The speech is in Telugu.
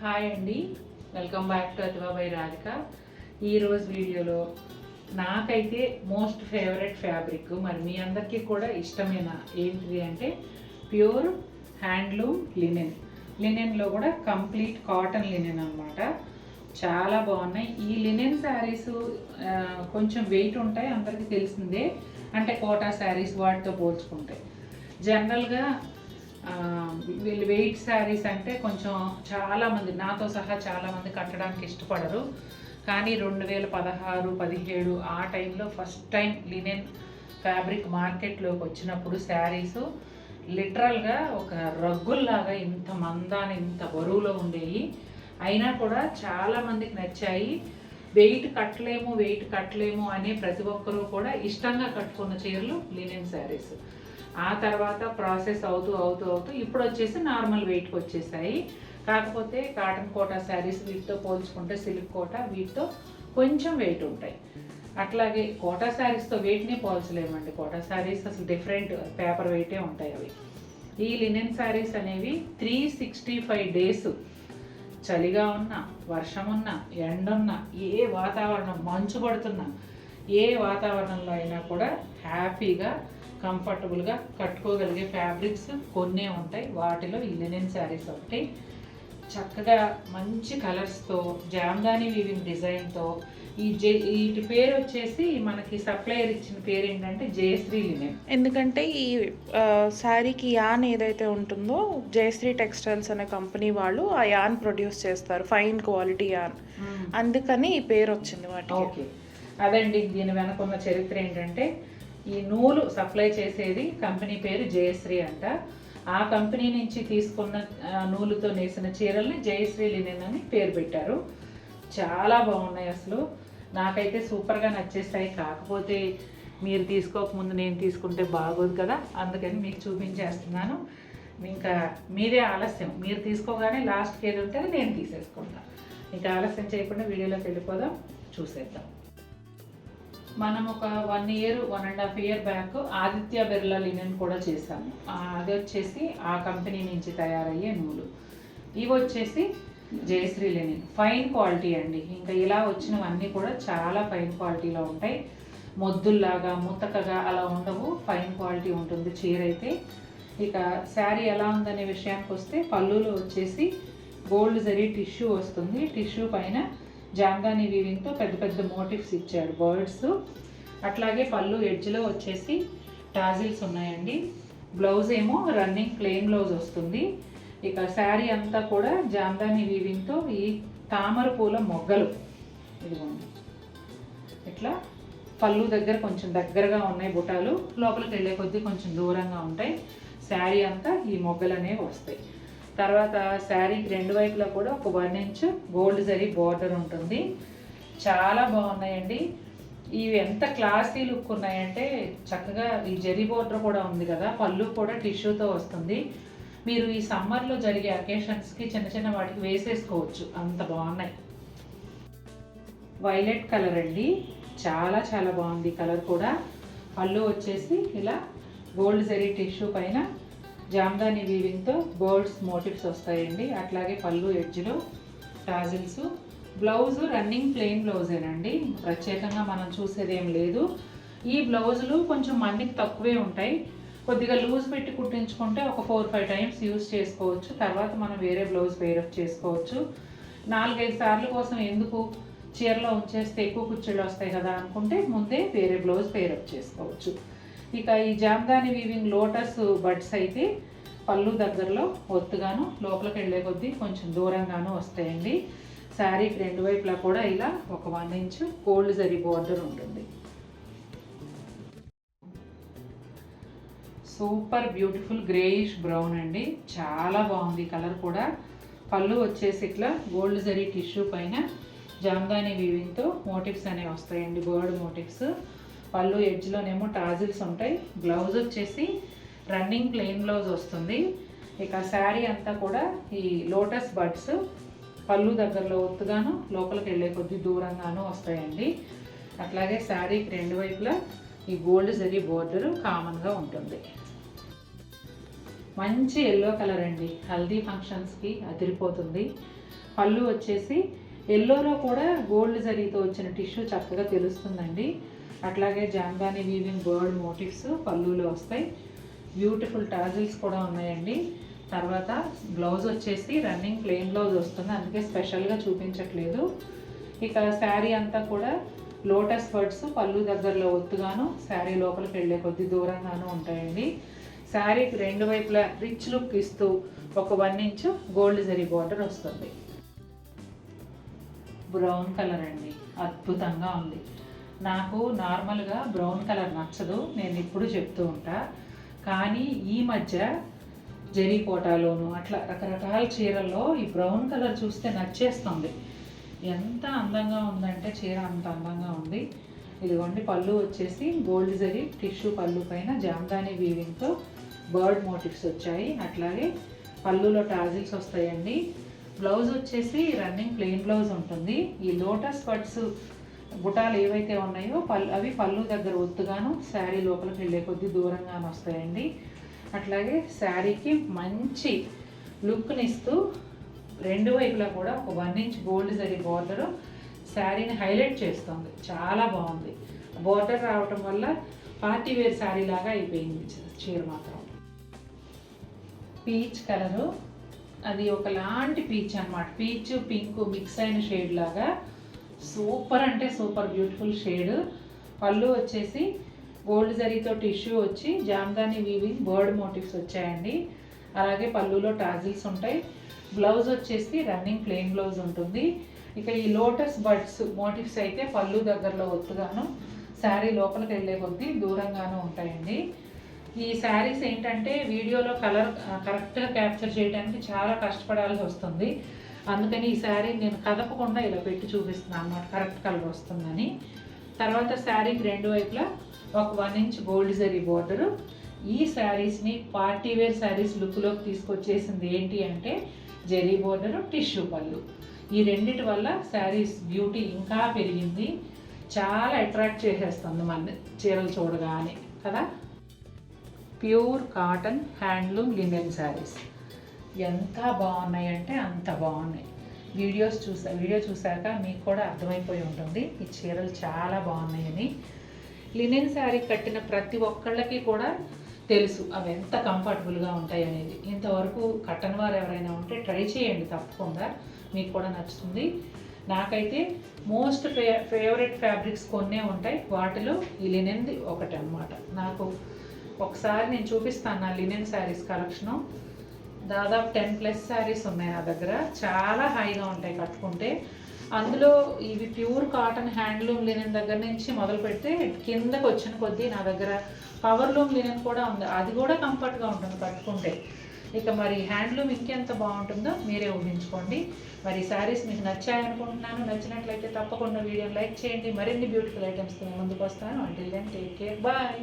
హాయ్ అండి, welcome back to Athiva by Radhika. ఈరోజు వీడియోలో నాకైతే మోస్ట్ ఫేవరెట్ ఫ్యాబ్రిక్, మరి మీ అందరికీ కూడా ఇష్టమైన ఏంటిది అంటే ప్యూర్ హ్యాండ్లూమ్ లినెన్. లినెన్లో కూడా కంప్లీట్ కాటన్ లినెన్ అనమాట. చాలా బాగున్నాయి ఈ లినెన్ శారీస్. కొంచెం వెయిట్ ఉంటాయి, అందరికీ తెలిసిందే. అంటే కోటా శారీస్ వాటితో పోల్చుకుంటే జనరల్గా వీళ్ళు వెయిట్ శారీస్ అంటే కొంచెం చాలామంది, నాతో సహా చాలామంది కట్టడానికి ఇష్టపడరు. కానీ 2016-17 ఆ టైంలో ఫస్ట్ టైం లినెన్ ఫ్యాబ్రిక్ మార్కెట్లోకి వచ్చినప్పుడు శారీస్ లిటరల్గా ఒక రగ్గుల్లాగా ఇంత మందాన్ని ఇంత బరువులో ఉండేవి. అయినా కూడా చాలామందికి నచ్చాయి. వెయిట్ కట్టలేము అనే ప్రతి ఒక్కరూ కూడా ఇష్టంగా కట్టుకున్న చీరలు లినెన్ శారీస్. ఆ తర్వాత ప్రాసెస్ అవుతూ ఇప్పుడు వచ్చేసి నార్మల్ వెయిట్కి వచ్చేసాయి. కాకపోతే కాటన్ కోటా శారీస్ వీటితో పోల్చుకుంటే సిల్క్ కోటా వీటితో కొంచెం వెయిట్ ఉంటాయి. అట్లాగే కోటా శారీస్తో వెయిట్ని పోల్చలేమండి. కోటా శారీస్ అసలు డిఫరెంట్ పేపర్ వెయిటే ఉంటాయి అవి. ఈ లినెన్ శారీస్ అనేవి 365 డేస్ చలిగా ఉన్నా, వర్షం ఉన్నా, ఎండున్నా, ఏ వాతావరణం, మంచు పడుతున్నా, ఏ వాతావరణంలో అయినా కూడా హ్యాపీగా కంఫర్టబుల్గా కట్టుకోగలిగే ఫ్యాబ్రిక్స్ కొన్నే ఉంటాయి. వాటిలో ఈ లినెన్ శారీస్ ఒకటి. చక్కగా మంచి కలర్స్తో జామ్దాని వీవింగ్ డిజైన్తో వీటి పేరు వచ్చేసి మనకి సప్లయర్ ఇచ్చిన పేరు ఏంటంటే జయశ్రీ లినెన్. ఎందుకంటే ఈ శారీకి యాన్ ఏదైతే ఉంటుందో జయశ్రీ టెక్స్టైల్స్ అనే కంపెనీ వాళ్ళు ఆ యాన్ ప్రొడ్యూస్ చేస్తారు, ఫైన్ క్వాలిటీ యాన్. అందుకని ఈ పేరు వచ్చింది వాటికి. ఓకే, అదండి దీని వెనకున్న చరిత్ర ఏంటంటే ఈ నూలు సప్లై చేసేది కంపెనీ పేరు జయశ్రీ అంట. ఆ కంపెనీ నుంచి తీసుకున్న నూలుతో నేసిన చీరల్ని జయశ్రీ లినెన్ అని పేరు పెట్టారు. చాలా బాగున్నాయి, అసలు నాకైతే సూపర్గా నచ్చేస్తాయి. కాకపోతే మీరు తీసుకోకముందు నేను తీసుకుంటే బాగోదు కదా, అందుకని మీకు చూపించేస్తున్నాను. ఇంకా మీదే ఆలస్యం, మీరు తీసుకోగానే లాస్ట్కి ఏది ఉంటే నేను తీసేసుకుంటాను. ఇంకా ఆలస్యం చేయకుండా వీడియోలోకి వెళ్ళిపోదాం, చూసేద్దాం. మనం ఒక 1.5 year back Aditya Birla linen కూడా చేసాము. అది వచ్చేసి ఆ కంపెనీ నుంచి తయారయ్యే నూలు. ఇవి వచ్చేసి జయశ్రీ లినెన్ ఫైన్ క్వాలిటీ అండి. ఇంకా ఇలా వచ్చినవన్నీ కూడా చాలా ఫైన్ క్వాలిటీలో ఉంటాయి. మొద్దుల్లాగా ముతకగా అలా ఉండవు, ఫైన్ క్వాలిటీ ఉంటుంది చీర అయితే. ఇక శారీ ఎలా ఉందనే విషయానికి వస్తే పళ్ళులో వచ్చేసి గోల్డ్ జరీ టిష్యూ వస్తుంది. టిష్యూ పైన జామ్దాని వీవింగ్తో పెద్ద పెద్ద మోటివ్స్ ఇచ్చాడు, బర్డ్స్. అట్లాగే పళ్ళు ఎడ్జ్లో వచ్చేసి టాజిల్స్ ఉన్నాయండి. బ్లౌజ్ ఏమో రన్నింగ్ ప్లెయిన్ బ్లౌజ్ వస్తుంది. ఇక శారీ అంతా కూడా జామ్దాని వీవింగ్తో ఈ తామర పూల మొగ్గలు ఇదిగోండి ఇట్లా పళ్ళు దగ్గర కొంచెం దగ్గరగా ఉన్నాయి బుటాలు, లోపలికి వెళ్ళే కొద్దీ కొంచెం దూరంగా ఉంటాయి. శారీ అంతా ఈ మొగ్గలు అనేవి వస్తాయి. తర్వాత శారీకి రెండు వైపులా కూడా ఒక 1 ఇంచ్ గోల్డ్ జరీ బోర్డర్ ఉంటుంది. చాలా బాగున్నాయండి. ఇవి ఎంత క్లాసీ లుక్ ఉన్నాయంటే చక్కగా ఈ జరీ బోర్డర్ కూడా ఉంది కదా, పళ్ళు కూడా టిష్యూతో వస్తుంది. మీరు ఈ సమ్మర్లో జరిగే అకేషన్స్కి చిన్న చిన్న వాటికి వేసేసుకోవచ్చు, అంత బాగున్నాయి. వైలెట్ కలర్ అండి, చాలా చాలా బాగుంది కలర్ కూడా. పళ్ళు వచ్చేసి ఇలా గోల్డ్ జరీ టిష్యూ పైన జామ్దాని వీవింగ్తో బర్డ్స్ మోటివ్స్ వస్తాయండి. అట్లాగే పళ్ళు ఎడ్జ్లో టాజిల్స్. బ్లౌజు రన్నింగ్ ప్లెయిన్ బ్లౌజేనండి, ప్రత్యేకంగా మనం చూసేదేం లేదు. ఈ బ్లౌజులు కొంచెం మందికి తక్కువే ఉంటాయి. కొద్దిగా లూజ్ పెట్టి కుట్టించుకుంటే ఒక 4-5 టైమ్స్ యూజ్ చేసుకోవచ్చు. తర్వాత మనం వేరే బ్లౌజ్ పేరప్ చేసుకోవచ్చు. 4-5 సార్లు కోసం ఎందుకు చీరలో ఉంచేస్తే ఎక్కువ కుచ్చుళ్ళు వస్తాయి కదా అనుకుంటే ముందే వేరే బ్లౌజ్ పేరప్ చేసుకోవచ్చు. ఇక ఈ జామ్దాని వీవింగ్ లోటస్ బడ్స్ అయితే పళ్ళు దగ్గరలో ఒత్తుగాను, లోపలికి వెళ్ళే కొద్దీ కొంచెం దూరంగాను వస్తాయండి. శారీకి రెండు వైపులా కూడా ఇలా ఒక 1 ఇంచ్ గోల్డ్ జరీ బోర్డర్ ఉంటుంది. సూపర్ బ్యూటిఫుల్ గ్రేయిష్ బ్రౌన్ అండి, చాలా బాగుంది కలర్ కూడా. పళ్ళు వచ్చేసి ఇట్లా గోల్డ్ జరీ టిష్యూ పైన జామ్దాని వీవింగ్తో మోటివ్స్ అనేవి వస్తాయండి, బర్డ్ మోటివ్స్. పళ్ళు ఎడ్జ్లోనేమో టాజిల్స్ ఉంటాయి. బ్లౌజ్ వచ్చేసి రన్నింగ్ ప్లెయిన్ బ్లౌజ్ వస్తుంది. ఇక శారీ అంతా కూడా ఈ లోటస్ బడ్స్ పళ్ళు దగ్గరలో ఒత్తుగాను, లోపలికి వెళ్ళే కొద్ది దూరంగాను వస్తాయండి. అట్లాగే శారీకి రెండు వైపులా ఈ గోల్డ్ జరీ బోర్డర్ కామన్గా ఉంటుంది. మంచి ఎల్లో కలర్ అండి, హల్దీ ఫంక్షన్స్కి అదిరిపోతుంది. పళ్ళు వచ్చేసి ఎల్లోలో కూడా గోల్డ్ జరీతో వచ్చిన టిష్యూ చక్కగా తెలుస్తుందండి. అట్లాగే జామ్దాని వీవింగ్ బర్డ్ మోటివ్స్ పళ్ళులో వస్తాయి. బ్యూటిఫుల్ టాజిల్స్ కూడా ఉన్నాయండి. తర్వాత బ్లౌజ్ వచ్చేసి రన్నింగ్ ప్లెయిన్ బ్లౌజ్ వస్తుంది, అందుకే స్పెషల్గా చూపించట్లేదు. ఇక శారీ అంతా కూడా లోటస్ బర్డ్స్ పళ్ళు దగ్గరలో ఒత్తుగాను, శారీ లోపలికి వెళ్ళే కొద్ది దూరంగాను ఉంటాయండి. శారీకి రెండు వైపులా రిచ్ లుక్ ఇస్తూ ఒక 1 ఇంచ్ గోల్డ్ జరీ బార్డర్ వస్తుంది. బ్రౌన్ కలర్ అండి, అద్భుతంగా ఉంది. నాకు నార్మల్గా బ్రౌన్ కలర్ నచ్చదు, నేను ఇప్పుడు చెప్తూ ఉంటా. కానీ ఈ మధ్య జరీ కోటాలోను అట్లా రకరకాల చీరల్లో ఈ బ్రౌన్ కలర్ చూస్తే నచ్చేస్తుంది. ఎంత అందంగా ఉందంటే చీర అంత అందంగా ఉంది. ఇదిగోండి పళ్ళు వచ్చేసి గోల్డ్ జరీ టిష్యూ పళ్ళు పైన జామ్దాని వీవింగ్తో బర్డ్ మోటివ్స్ వచ్చాయి. అట్లాగే పళ్ళులో టాజిల్స్ వస్తాయండి. బ్లౌజ్ వచ్చేసి రన్నింగ్ ప్లెయిన్ బ్లౌజ్ ఉంటుంది. ఈ లోటస్ బర్డ్స్ బుటాలు ఏవైతే ఉన్నాయో అవి పళ్ళు దగ్గర ఒత్తుగాను, శారీ లోపలికి వెళ్ళే కొద్ది దూరంగాను వస్తాయండి. అట్లాగే శారీకి మంచి లుక్ని ఇస్తూ రెండు వైపులా కూడా ఒక 1 ఇంచ్ గోల్డ్ జరీ బార్డరు శారీని హైలైట్ చేస్తుంది. చాలా బాగుంది. బార్డర్ రావటం వల్ల పార్టీ వేర్ శారీ లాగా అయిపోయింది చీర మాత్రం. పీచ్ కలరు, అది ఒకలాంటి పీచ్ అన్నమాట. పీచ్ పింక్ మిక్స్ అయిన షేడ్ లాగా సూపర్ అంటే సూపర్ బ్యూటిఫుల్ షేడ్. పళ్ళు వచ్చేసి గోల్డ్ జరీతో టిష్యూ వచ్చి జామ్దాని వీవింగ్ బర్డ్ మోటివ్స్ వచ్చాయండి. అలాగే పళ్ళులో టాజిల్స్ ఉంటాయి. బ్లౌజ్ వచ్చేసి రన్నింగ్ ప్లెయిన్ బ్లౌజ్ ఉంటుంది. ఇక ఈ లోటస్ బర్డ్స్ మోటివ్స్ అయితే పళ్ళు దగ్గరలో ఒత్తుగాను, శారీ లోపలికి వెళ్ళే కొద్దీ దూరంగాను ఉంటాయండి. ఈ శారీస్ ఏంటంటే వీడియోలో కలర్ కరెక్ట్గా క్యాప్చర్ చేయడానికి చాలా కష్టపడాల్సి వస్తుంది. అందుకని ఈ శారీ నేను కదపకుండా ఇలా పెట్టి చూపిస్తున్నాను అన్నమాట, కరెక్ట్ కలర్ వస్తుందని. తర్వాత శారీకి రెండు వైపులా ఒక 1 ఇంచ్ గోల్డ్ జరీ బోర్డరు. ఈ శారీస్ని పార్టీ వేర్ శారీస్ లుక్లోకి తీసుకొచ్చేసింది ఏంటి అంటే జరీ బోర్డరు, టిష్యూ పళ్ళు. ఈ రెండిటి వల్ల శారీస్ బ్యూటీ ఇంకా పెరిగింది. చాలా అట్రాక్ట్ చేసేస్తుంది మన చీరలు చూడగానే కదా. Pure cotton handloom linen saris ఎంత బాగున్నాయంటే అంత బాగున్నాయి. వీడియో చూశాక మీకు కూడా అర్థమైపోయి ఉంటుంది ఈ చీరలు చాలా బాగున్నాయని. లినెన్ శారీ కట్టిన ప్రతి ఒక్కళ్ళకి కూడా తెలుసు అవి ఎంత కంఫర్టబుల్గా ఉంటాయి అనేది. ఇంతవరకు కట్టని వారు ఎవరైనా ఉంటే ట్రై చేయండి, తప్పకుండా మీకు కూడా నచ్చుతుంది. నాకైతే మోస్ట్ ఫేవరెట్ ఫ్యాబ్రిక్స్ కొన్నే ఉంటాయి, వాటిలో ఈ లినెన్ది ఒకటి అన్నమాట. నాకు ఒకసారి నేను చూపిస్తాను నా లినెన్ శారీస్ కలెక్షను. దాదాపు 10+ శారీస్ ఉన్నాయి నా దగ్గర. చాలా హాయిగా ఉంటాయి కట్టుకుంటే. అందులో ఇవి ప్యూర్ కాటన్ హ్యాండ్లూమ్ లినెన్ దగ్గర నుంచి మొదలు పెడితే కిందకు వచ్చిన కొద్దీ నా దగ్గర పవర్లూమ్ లినెన్ కూడా ఉంది, అది కూడా కంఫర్ట్గా ఉంటుంది కట్టుకుంటే. ఇక మరి హ్యాండ్లూమ్ ఇంకెంత బాగుంటుందో మీరే ఊహించుకోండి. మరి శారీస్ మీకు నచ్చాయనుకుంటున్నాను. నచ్చినట్లయితే తప్పకుండా వీడియోని లైక్ చేయండి. మరిన్ని బ్యూటిఫుల్ ఐటమ్స్తో ముందుకు వస్తాను. Until then take care, bye.